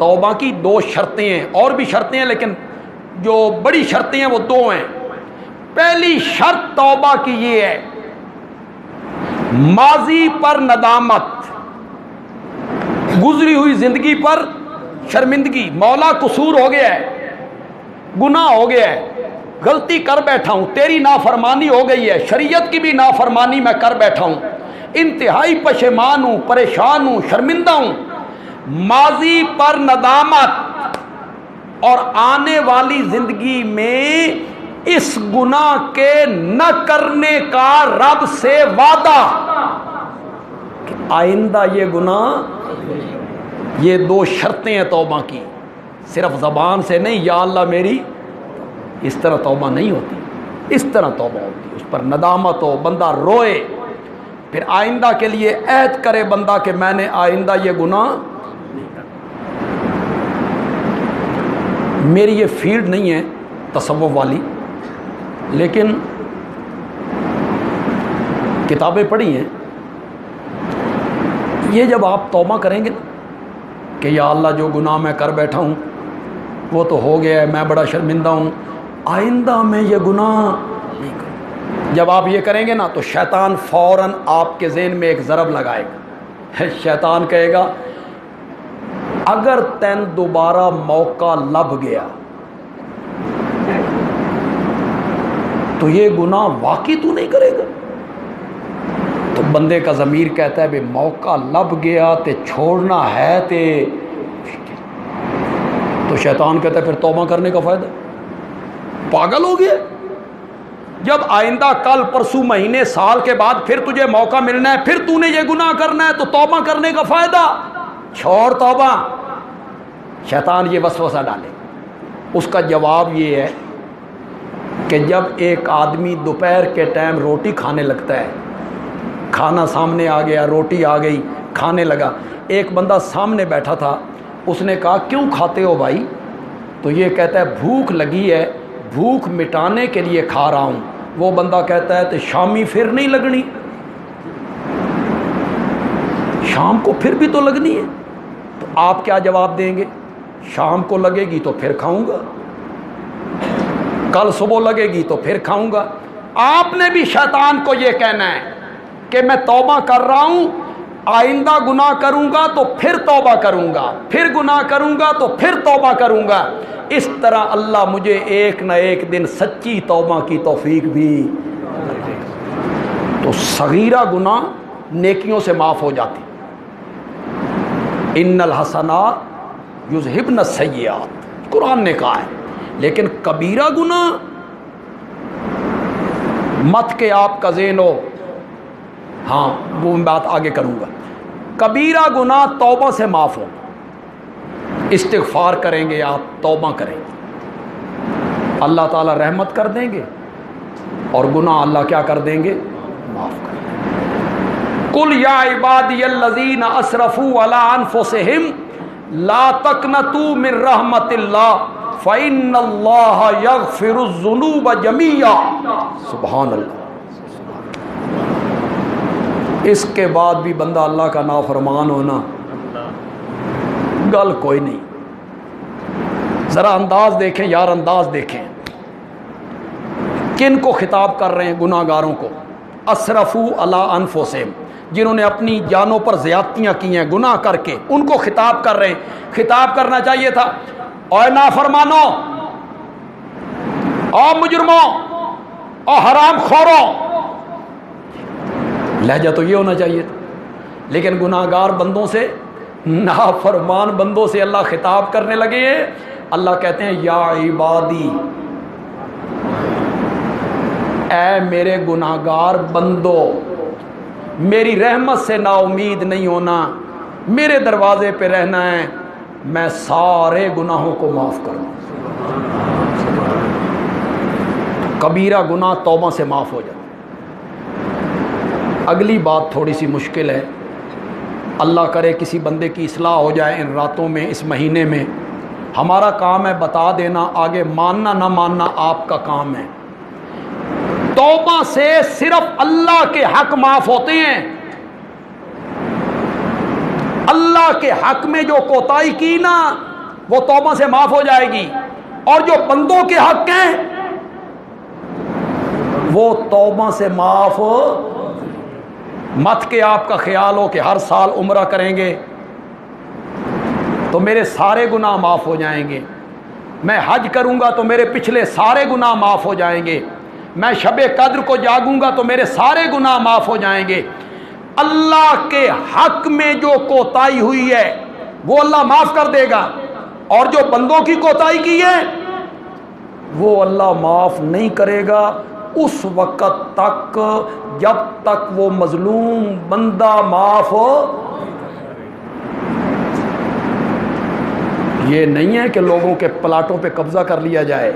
توبہ کی دو شرطیں ہیں، اور بھی شرطیں ہیں لیکن جو بڑی شرطیں ہیں وہ دو ہیں۔ پہلی شرط توبہ کی یہ ہے ماضی پر ندامت، گزری ہوئی زندگی پر شرمندگی، مولا قصور ہو گیا ہے، گناہ ہو گیا ہے، غلطی کر بیٹھا ہوں، تیری نافرمانی ہو گئی ہے، شریعت کی بھی نافرمانی میں کر بیٹھا ہوں، انتہائی پشیمان ہوں، پریشان ہوں، شرمندہ ہوں۔ ماضی پر ندامت اور آنے والی زندگی میں اس گناہ کے نہ کرنے کا رب سے وعدہ کہ آئندہ یہ گناہ، یہ دو شرطیں ہیں توبہ کی، صرف زبان سے نہیں یا اللہ میری، اس طرح توبہ نہیں ہوتی، اس طرح توبہ ہوتی، اس پر ندامت ہو، بندہ روئے، پھر آئندہ کے لیے عہد کرے بندہ کہ میں نے آئندہ یہ گناہ نہیں کرنا۔ میری یہ فیلڈ نہیں ہے تصوف والی، لیکن کتابیں پڑھی ہیں، یہ جب آپ توبہ کریں گے کہ یا اللہ جو گناہ میں کر بیٹھا ہوں وہ تو ہو گیا ہے، میں بڑا شرمندہ ہوں، آئندہ میں یہ گناہ نہیں کروں، جب آپ یہ کریں گے نا تو شیطان فوراً آپ کے ذہن میں ایک ضرب لگائے گا۔ شیطان کہے گا اگر تین دوبارہ موقع لب گیا تو یہ گناہ واقعی تو نہیں کرے گا؟ تو بندے کا ضمیر کہتا ہے بے موقع لب گیا تے چھوڑنا ہے تے، تو شیطان کہتا ہے پھر توبہ کرنے کا فائدہ، پاگل ہو گیا؟ جب آئندہ کل پرسوں مہینے سال کے بعد پھر تجھے موقع ملنا ہے، پھر تو نے یہ گناہ کرنا ہے، تو توبہ کرنے کا فائدہ، چھوڑ توبہ۔ شیطان یہ وسوسہ ڈالے، اس کا جواب یہ ہے کہ جب ایک آدمی دوپہر کے ٹائم روٹی کھانے لگتا ہے، کھانا سامنے آ گیا، روٹی آ گئی، کھانے لگا، ایک بندہ سامنے بیٹھا تھا، اس نے کہا کیوں کھاتے ہو بھائی؟ تو یہ کہتا ہے بھوک لگی ہے، بھوک مٹانے کے لیے کھا رہا ہوں۔ وہ بندہ کہتا ہے تو شامی پھر نہیں لگنی؟ شام کو پھر بھی تو لگنی ہے۔ تو آپ کیا جواب دیں گے؟ شام کو لگے گی تو پھر کھاؤں گا، کل صبح لگے گی تو پھر کھاؤں گا۔ آپ نے بھی شیطان کو یہ کہنا ہے کہ میں توبہ کر رہا ہوں، آئندہ گناہ کروں گا تو پھر توبہ کروں گا، پھر گناہ کروں گا تو پھر توبہ کروں گا۔ اس طرح اللہ مجھے ایک نہ ایک دن سچی توبہ کی توفیق بھی۔ تو صغیرہ گناہ نیکیوں سے معاف ہو جاتی، ان الحسنات یذہبن السیئات، قرآن نے کہا ہے۔ لیکن کبیرہ گناہ مت کہ آپ کا ذہن ہو، ہاں وہ میں بات آگے کروں گا، کبیرہ گناہ توبہ سے معاف ہو، استغفار کریں گے آپ، توبہ کریں گے، اللہ تعالیٰ رحمت کر دیں گے، اور گناہ اللہ کیا کر دیں گے؟ معاف کر دیں گے۔ قل یا عبادی الذین اسرفوا علی انفسہم لا تقنطوا من رحمت اللہ فإن اللہ یغفر الذنوب جميعا۔ سبحان اللہ۔ اس کے بعد بھی بندہ اللہ کا نافرمان ہونا گل کوئی نہیں۔ ذرا انداز دیکھیں یار، انداز دیکھیں، کن کو خطاب کر رہے ہیں؟ گناہ گاروں کو، اسرفوا علی انفسہم، جنہوں نے اپنی جانوں پر زیادتیاں کی ہیں گناہ کر کے، ان کو خطاب کر رہے ہیں۔ خطاب کرنا چاہیے تھا اے نافرمانوں، اے مجرموں، اے حرام خوروں، لہجہ تو یہ ہونا چاہیے تھا۔ لیکن گناہ گار بندوں سے، نافرمان بندوں سے اللہ خطاب کرنے لگے ہیں۔ اللہ کہتے ہیں یا عبادی، اے میرے گناہ گار بندو، میری رحمت سے نا امید نہیں ہونا، میرے دروازے پہ رہنا ہے، میں سارے گناہوں کو معاف کروں۔ کبیرہ گناہ توبہ سے معاف ہو جاتا۔ اگلی بات تھوڑی سی مشکل ہے، اللہ کرے کسی بندے کی اصلاح ہو جائے ان راتوں میں، اس مہینے میں۔ ہمارا کام ہے بتا دینا، آگے ماننا نہ ماننا آپ کا کام ہے۔ توبہ سے صرف اللہ کے حق معاف ہوتے ہیں۔ اللہ کے حق میں جو کوتاہی کی نا، وہ توبہ سے معاف ہو جائے گی، اور جو بندوں کے حق ہیں وہ توبہ سے معاف مت کہ آپ کا خیال ہو کہ ہر سال عمرہ کریں گے تو میرے سارے گناہ معاف ہو جائیں گے، میں حج کروں گا تو میرے پچھلے سارے گناہ معاف ہو جائیں گے، میں شب قدر کو جاگوں گا تو میرے سارے گناہ معاف ہو جائیں گے۔ اللہ کے حق میں جو کوتاہی ہوئی ہے وہ اللہ معاف کر دے گا، اور جو بندوں کی کوتاہی کی ہے وہ اللہ معاف نہیں کرے گا اس وقت تک جب تک وہ مظلوم بندہ معاف ہو۔ یہ نہیں ہے کہ لوگوں کے پلاٹوں پہ قبضہ کر لیا جائے،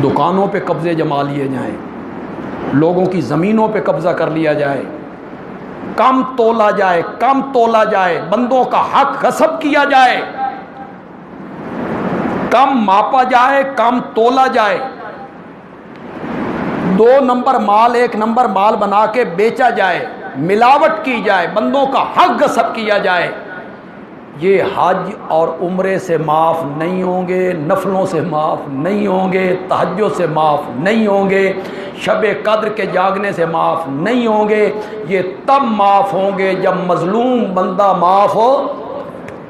دکانوں پہ قبضے جما لیے جائیں، لوگوں کی زمینوں پہ قبضہ کر لیا جائے، کم تولا جائے، کم تولا جائے، بندوں کا حق غصب کیا جائے، کم ماپا جائے، کم تولا جائے، 2 نمبر مال 1 نمبر مال بنا کے بیچا جائے، ملاوٹ کی جائے، بندوں کا حق غصب کیا جائے، یہ حج اور عمرے سے معاف نہیں ہوں گے، نفلوں سے معاف نہیں ہوں گے، تہجد سے معاف نہیں ہوں گے، شب قدر کے جاگنے سے معاف نہیں ہوں گے، یہ تب معاف ہوں گے جب مظلوم بندہ معاف ہو۔